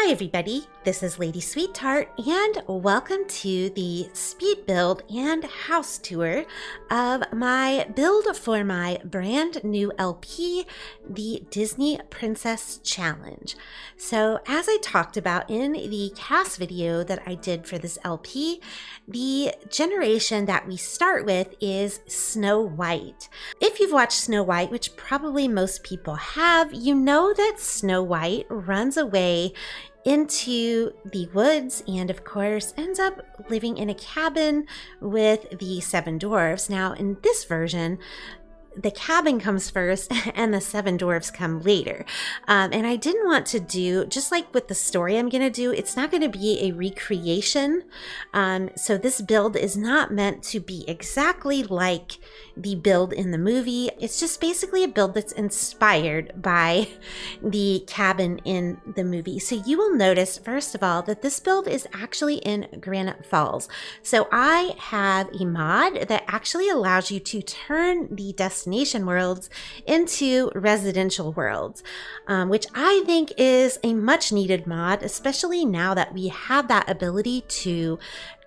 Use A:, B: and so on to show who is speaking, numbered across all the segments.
A: Hi everybody, this is Lady Sweetheart and welcome to the speed build and house tour of my build for my brand new LP, the Disney Princess Challenge. So as I talked about in the cast video that I did for this LP, the generation that we start with is Snow-White. If you've watched Snow-White, which probably most people have, you know that Snow-White runs away into the woods and of course ends up living in a cabin with the 7 dwarfs. Now in this version, the cabin comes first and the 7 dwarfs come later. And I didn't want to do, just like with the story I'm going to do, it's not going to be a recreation. So this build is not meant to be exactly like the build in the movie. It's just basically a build that's inspired by the cabin in the movie. So you will notice, first of all, that this build is actually in Granite Falls. So I have a mod that actually allows you to turn the destination worlds into residential worlds, which I think is a much needed mod, especially now that we have that ability to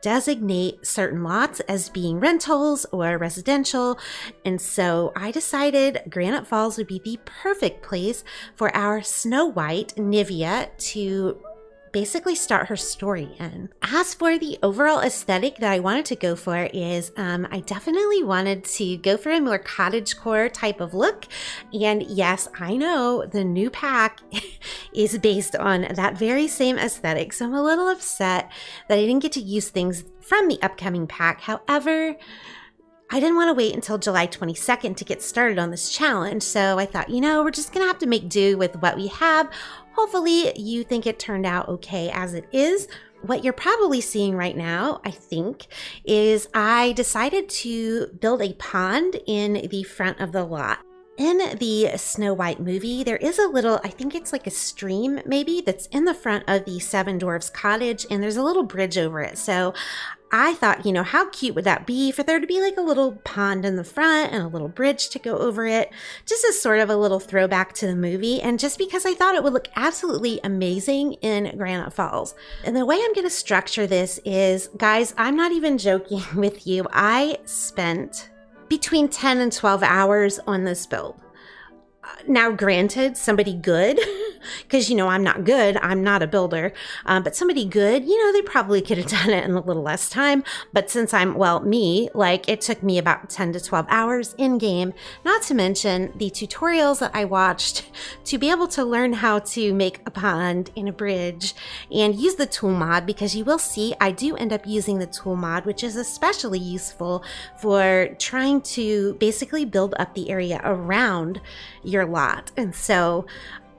A: designate certain lots as being rentals or residential. And so I decided Granite Falls would be the perfect place for our Snow-White Nivia to basically start her story in. As for the overall aesthetic that I wanted to go for is I definitely wanted to go for a more cottagecore type of look. And yes, I know the new pack is based on that very same aesthetic. So I'm a little upset that I didn't get to use things from the upcoming pack. However, I didn't want to wait until July 22nd to get started on this challenge. So I thought, you know, we're just going to have to make do with what we have. Hopefully you think it turned out okay as it is. What you're probably seeing right now, I think, is I decided to build a pond in the front of the lot. In the Snow-White movie, there is a little, I think it's like a stream maybe, that's in the front of the 7 Dwarfs cottage, and there's a little bridge over it. So I thought, you know, how cute would that be for there to be like a little pond in the front and a little bridge to go over it, just as sort of a little throwback to the movie, and just because I thought it would look absolutely amazing in Granite Falls. And the way I'm going to structure this is, guys, I'm not even joking with you, I spent between 10 and 12 hours on this build. Now, granted, somebody good, because, you know, I'm not good, I'm not a builder, but somebody good, you know, they probably could have done it in a little less time. But since I'm, well, me, like, it took me about 10 to 12 hours in game, not to mention the tutorials that I watched to be able to learn how to make a pond and a bridge and use the tool mod, because you will see I do end up using the tool mod, which is especially useful for trying to basically build up the area around your lot. And so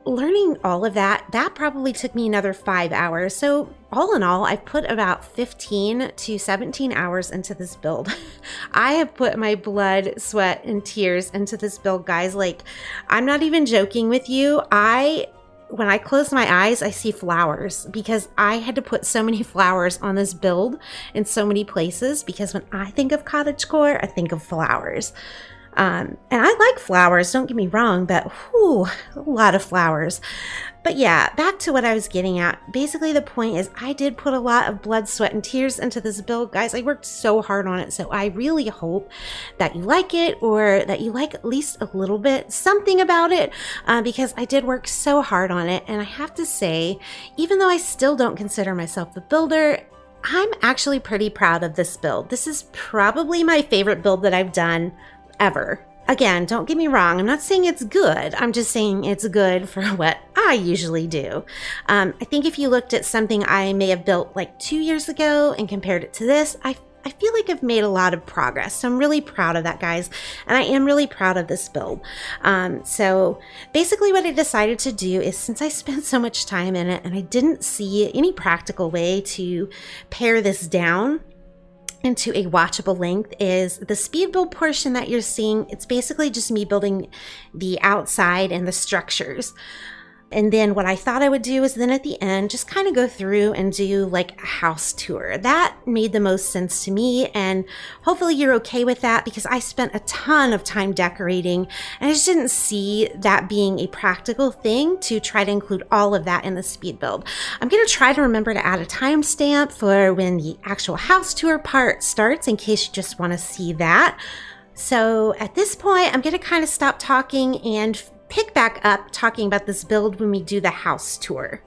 A: learning all of that probably took me another 5 hours. So all in all, I've put about 15 to 17 hours into this build. I have put my blood, sweat, and tears into this build, guys. Like, I'm not even joking with you. When I close my eyes, I see flowers, because I had to put so many flowers on this build in so many places, because when I think of cottagecore, I think of flowers. And I like flowers, don't get me wrong, but whew, a lot of flowers. But yeah, back to what I was getting at. Basically, the point is I did put a lot of blood, sweat, and tears into this build, guys. I worked so hard on it, so I really hope that you like it, or that you like at least a little bit, something about it, because I did work so hard on it. And I have to say, even though I still don't consider myself a builder, I'm actually pretty proud of this build. This is probably my favorite build that I've done ever. Again, don't get me wrong, I'm not saying it's good, I'm just saying it's good for what I usually do. I think if you looked at something I may have built like 2 years ago and compared it to this, I feel like I've made a lot of progress. So I'm really proud of that, guys. And I am really proud of this build. So basically what I decided to do is, since I spent so much time in it and I didn't see any practical way to pare this down into a watchable length, is the speed build portion that you're seeing. It's basically just me building the outside and the structures. And then what I thought I would do is then at the end, just kind of go through and do like a house tour. That made the most sense to me. And hopefully you're okay with that, because I spent a ton of time decorating and I just didn't see that being a practical thing to try to include all of that in the speed build. I'm going to try to remember to add a timestamp for when the actual house tour part starts in case you just want to see that. So at this point, I'm going to kind of stop talking and pick back up talking about this build when we do the house tour.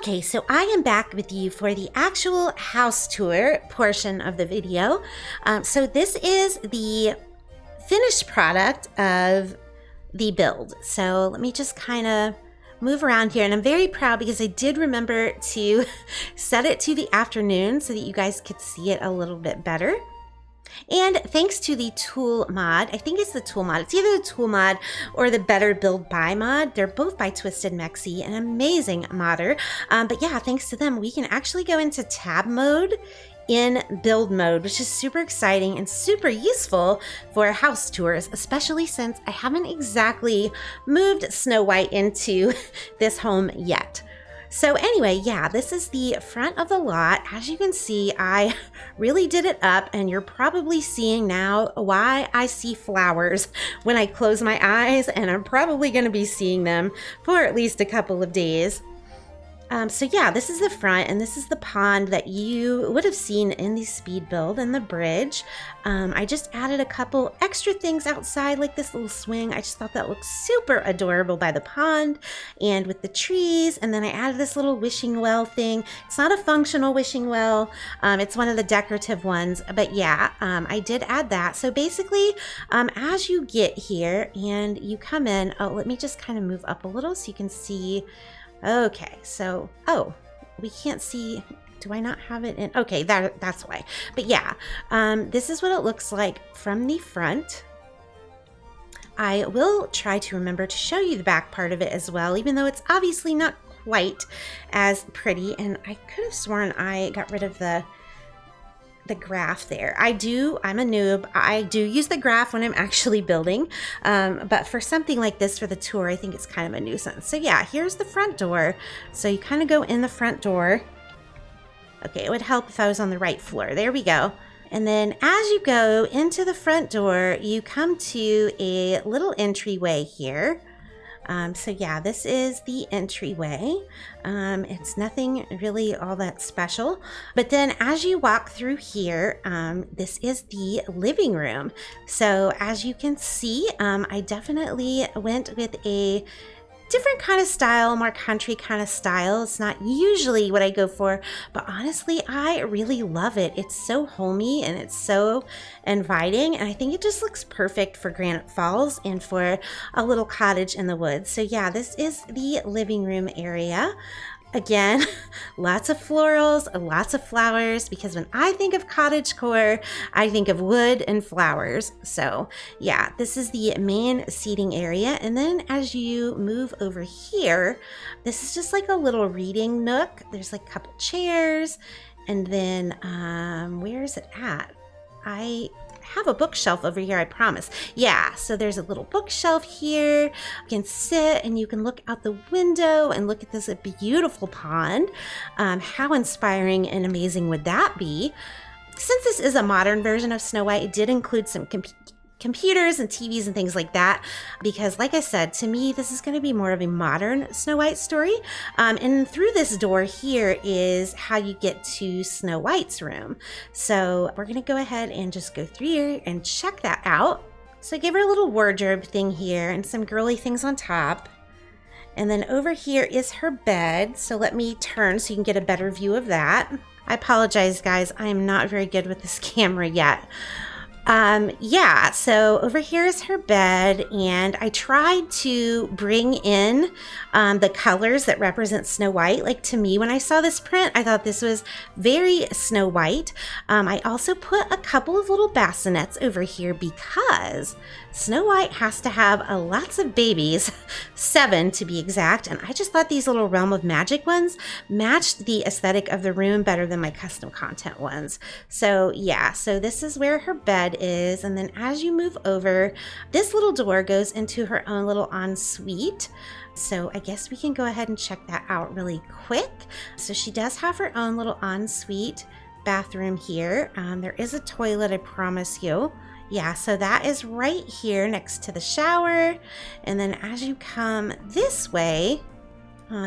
A: Okay, so I am back with you for the actual house tour portion of the video. So this is the finished product of the build. So let me just kind of move around here, and I'm very proud because I did remember to set it to the afternoon so that you guys could see it a little bit better. And thanks to the tool mod, I think it's the tool mod, it's either the tool mod or the Better Build By mod. They're both by Twisted Mexi, an amazing modder. But yeah, thanks to them, we can actually go into tab mode in build mode, which is super exciting and super useful for house tours, especially since I haven't exactly moved Snow-White into this home yet. So anyway, yeah, this is the front of the lot. As you can see, I really did it up, and you're probably seeing now why I see flowers when I close my eyes, and I'm probably going to be seeing them for at least a couple of days. So yeah, this is the front, and this is the pond that you would have seen in the speed build and the bridge. I just added a couple extra things outside, like this little swing. I just thought that looked super adorable by the pond and with the trees. And then I added this little wishing well thing. It's not a functional wishing well. It's one of the decorative ones, but yeah, I did add that. So basically, as you get here and you come in, oh, let me just kind of move up a little so you can see. Okay, so, oh, we can't see. Do I not have it in? Okay, that's why. But yeah, this is what it looks like from the front. I will try to remember to show you the back part of it as well, even though it's obviously not quite as pretty. And I could have sworn I got rid of the graph there. I'm a noob. I do use the graph when I'm actually building. But for something like this for the tour, I think it's kind of a nuisance. So yeah, here's the front door. So you kind of go in the front door. Okay, it would help if I was on the right floor. There we go. And then as you go into the front door, you come to a little entryway here. So yeah, this is the entryway. It's nothing really all that special. But then as you walk through here, this is the living room. So as you can see, I definitely went with a different kind of style, more country kind of style. It's not usually what I go for, but honestly, I really love it. It's so homey and it's so inviting, and I think it just looks perfect for Granite Falls and for a little cottage in the woods. So yeah, this is the living room area. Again, lots of florals, lots of flowers, because when I think of cottagecore, I think of wood and flowers. So yeah, this is the main seating area. And then as you move over here, this is just like a little reading nook. There's like a couple chairs. And then where is it at? I have a bookshelf over here, I promise. Yeah, so there's a little bookshelf here. You can sit and you can look out the window and look at this beautiful pond. How inspiring and amazing would that be? Since this is a modern version of Snow-White, it did include some computers and TVs and things like that, because like I said, to me, this is going to be more of a modern Snow-White story. And through this door here is how you get to Snow-White's room. So we're going to go ahead and just go through here and check that out. So I gave her a little wardrobe thing here and some girly things on top. And then over here is her bed. So let me turn so you can get a better view of that. I apologize, guys. I am not very good with this camera yet. Yeah, so over here is her bed, and I tried to bring in the colors that represent Snow-White. Like, to me, when I saw this print, I thought this was very Snow-White. I also put a couple of little bassinets over here because Snow-White has to have lots of babies, 7 to be exact, and I just thought these little Realm of Magic ones matched the aesthetic of the room better than my custom content ones. So yeah, so this is where her bed is, and then as you move over, this little door goes into her own little ensuite. So I guess we can go ahead and check that out really quick. So she does have her own little ensuite bathroom here. There is a toilet, I promise you. Yeah, so that is right here next to the shower. And then as you come this way,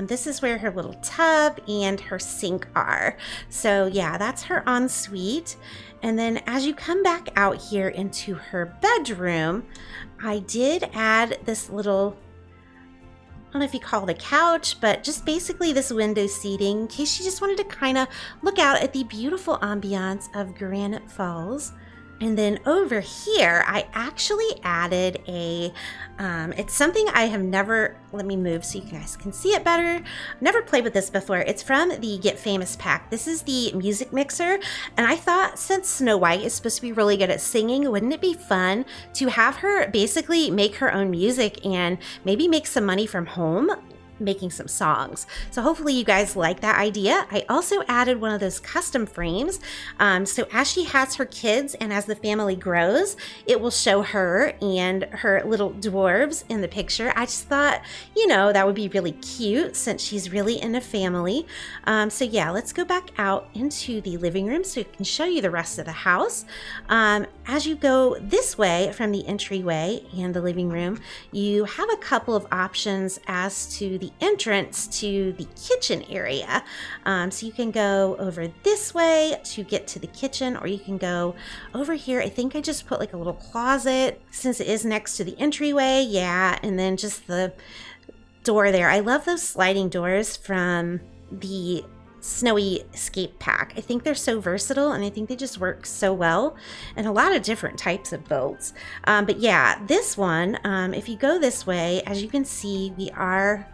A: this is where her little tub and her sink are. So yeah, that's her ensuite. And then as you come back out here into her bedroom, I did add this little don't know if you call it a couch, but just basically this window seating in case you just wanted to kind of look out at the beautiful ambiance of Granite Falls. And then over here, I actually added it's something I have never, let me move so you guys can see it better. Never played with this before. It's from the Get Famous pack. This is the music mixer. And I thought since Snow White is supposed to be really good at singing, wouldn't it be fun to have her basically make her own music and maybe make some money from home making some songs. So hopefully you guys like that idea. I also added one of those custom frames. So as she has her kids and as the family grows, it will show her and her little dwarves in the picture. I just thought, that would be really cute since she's really in a family. So yeah, let's go back out into the living room so I can show you the rest of the house. As you go this way from the entryway and the living room, you have a couple of options as to the entrance to the kitchen area. So you can go over this way to get to the kitchen, or you can go over here. I think I just put like a little closet since it is next to the entryway. Yeah, and then just the door there. I love those sliding doors from the Snowy Escape pack. I think they're so versatile and I think they just work so well in a lot of different types of builds. But yeah, this one, if you go this way, as you can see, we are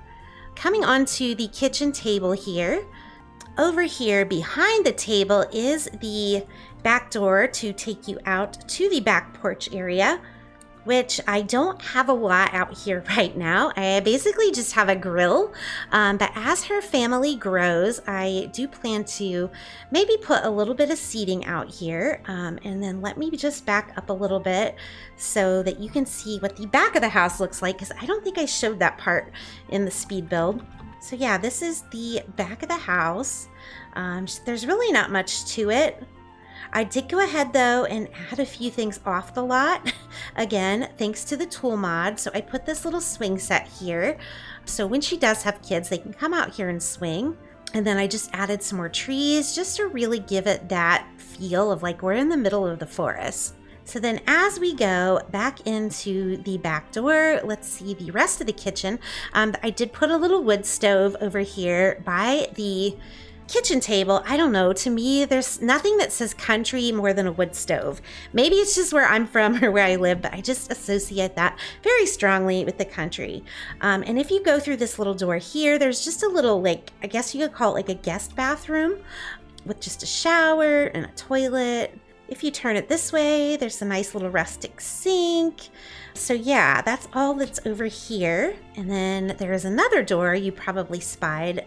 A: coming onto the kitchen table here. Over here behind the table is the back door to take you out to the back porch area, which I don't have a lot out here right now. I basically just have a grill, but as her family grows, I do plan to maybe put a little bit of seating out here, and then let me just back up a little bit so that you can see what the back of the house looks like, because I don't think I showed that part in the speed build. So yeah, this is the back of the house. There's really not much to it. I did go ahead though and add a few things off the lot. Again, thanks to the tool mod. So I put this little swing set here. So when she does have kids, they can come out here and swing. And then I just added some more trees just to really give it that feel of like we're in the middle of the forest. So then as we go back into the back door, let's see the rest of the kitchen. I did put a little wood stove over here by the kitchen table. I don't know, to me there's nothing that says country more than a wood stove. Maybe it's just where I'm from or where I live, but I just associate that very strongly with the country. And if you go through this little door here, there's just a little, like, I guess you could call it like a guest bathroom with just a shower and a toilet. If you turn it this way, there's a nice little rustic sink. So yeah, that's all that's over here. And then there is another door you probably spied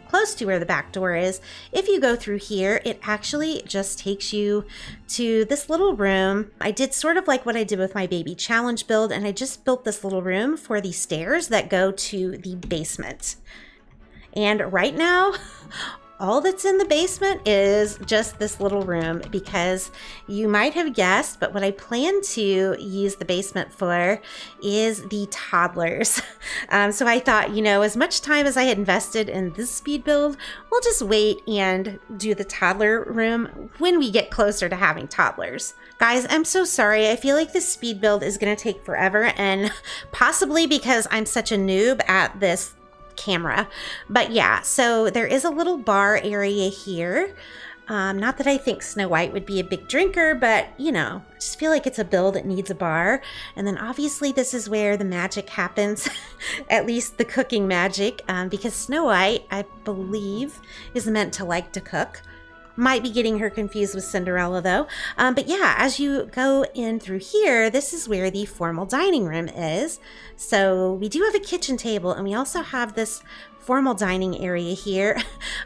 A: close to where the back door is. If you go through here, it actually just takes you to this little room. I did sort of like what I did with my baby challenge build, and I just built this little room for the stairs that go to the basement. And right now, all that's in the basement is just this little room, because you might have guessed, but what I plan to use the basement for is the toddlers. So I thought, as much time as I had invested in this speed build, we'll just wait and do the toddler room when we get closer to having toddlers. Guys, I'm so sorry. I feel like this speed build is going to take forever, and possibly because I'm such a noob at this camera. But yeah, so there is a little bar area here. Not that I think Snow White would be a big drinker, but I just feel like it's a build that needs a bar. And then obviously this is where the magic happens, at least the cooking magic, because Snow White, I believe, is meant to like to cook. Might be getting her confused with Cinderella though. But yeah, as you go in through here, this is where the formal dining room is. So we do have a kitchen table, and we also have this formal dining area here.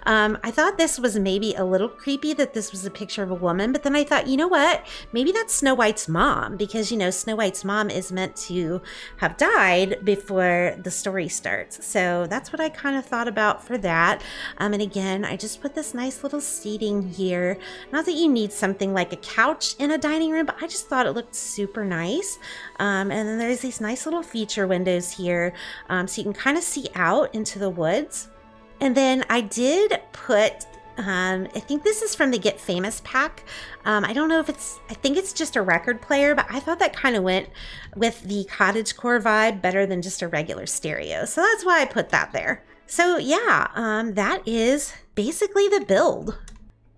A: I thought this was maybe a little creepy that this was a picture of a woman, but then I thought, you know what? Maybe that's Snow White's mom, because Snow White's mom is meant to have died before the story starts. So that's what I kind of thought about for that. And again, I just put this nice little seating here. Not that you need something like a couch in a dining room, but I just thought it looked super nice. And then there's these nice little feature windows here, so you can kind of see out into the woods. And then I did put I think this is from the Get Famous pack. I don't know if I think it's just a record player, but I thought that kind of went with the cottagecore vibe better than just a regular stereo. So that's why I put that there. So yeah, that is basically the build.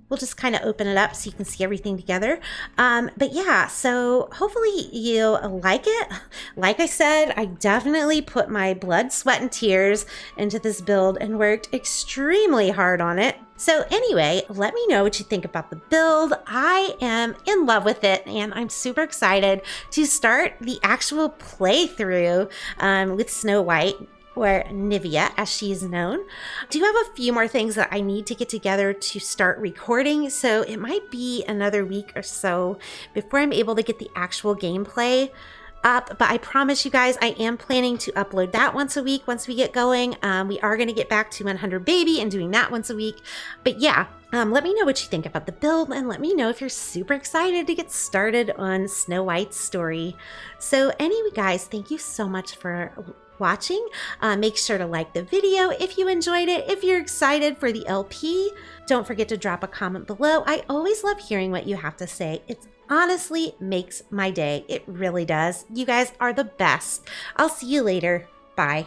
A: We'll just kind of open it up so you can see everything together. But yeah, so hopefully you like it. Like I said, I definitely put my blood, sweat, and tears into this build and worked extremely hard on it. So anyway, let me know what you think about the build. I am in love with it, and I'm super excited to start the actual playthrough with Snow-White, or Nivia as she is known. I do have a few more things that I need to get together to start recording, so it might be another week or so before I'm able to get the actual gameplay up, but I promise you guys I am planning to upload that once a week once we get going. We are going to get back to 100 Baby and doing that once a week. But yeah, let me know what you think about the build, and let me know if you're super excited to get started on Snow White's story. So anyway guys, thank you so much for watching. Make sure to like the video if you enjoyed it. If you're excited for the LP, don't forget to drop a comment below. I always love hearing what you have to say. It honestly makes my day. It really does. You guys are the best. I'll see you later. Bye.